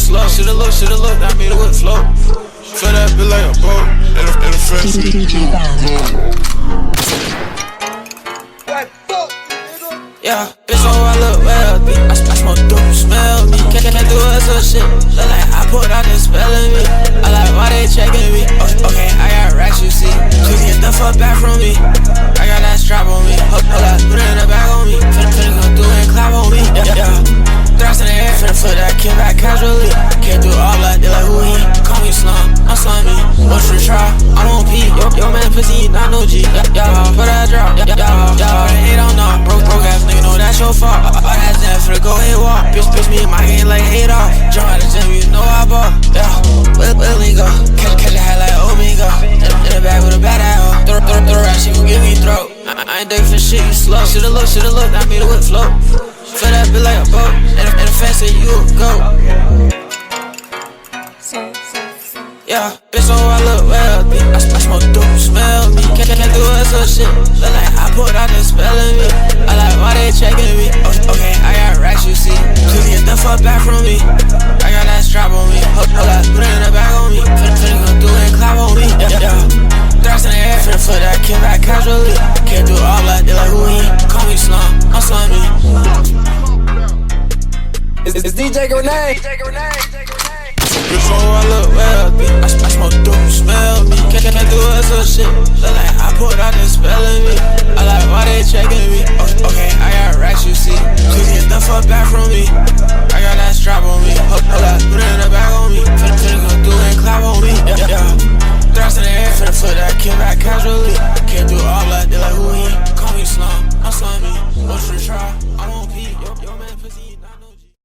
slow. Shoulda looked, I made it with flow. Fill that bitch like a boat, in a fancy. Yeah, bitch, oh, I look wealthy. I smoke dope, you smell me. Can't do us or shit. Look like I put out the spell in me. I like why they checking me. Okay, I got racks, you see. Please get the fuck back from me. I got that strap on me. Hold up, put it in the bag on me. Finna go through and clap on me. Yeah. Thrust in the air, finna flip that kid back casually. Can't do all that, they like who he? Call me slum, I'm slimy. What's your try? I'm on P. Yo man, pussy, not no G. Yeah, put that drop. Yeah, they hate on no. Broke ass nigga, know that's your fault. All that zen finna go ahead walk. Bitch me in my game like hate off. Jump out the gym, you know I ball. Yeah, where we go? Catch a hat like Omega. In the bag with a bad ass. Throw rap, she gon' give me throat. I ain't thinking for shit, you slow. Shoulda looked, I made it with flow. Fill that bitch like a boat, in a fancy you a goat. Yeah, bitch, oh, I look wealthy. I smoke dope, you smell me. Can't do us or shit. Look like I put out the spell in me. I like why they checking me. Okay, I got racks, you see. Please get the fuck back from me. I got that strap on me. Hold up, put it in the bag on me. Finna go through and clap on me. Yeah. Thrust in the air, finna flip that kid back casually. Can't do all that, they like who he? Call me slum, I'm slimy. It's DJ Grenade. Bitch, oh, I look wealthy. I smoke dope, you smell me. Can't do us or shit. Look like I put out the spell in me. I like why they checking me. Okay, I got racks, you see. Please get the fuck back from me. I got that strap on me. Hold up, put it in the bag on me. Finna go through and clap on me. Yeah. Thrust in the air, finna flip that kid back casually. Can't do all that, they like who he? Call me slum, I'm slimy.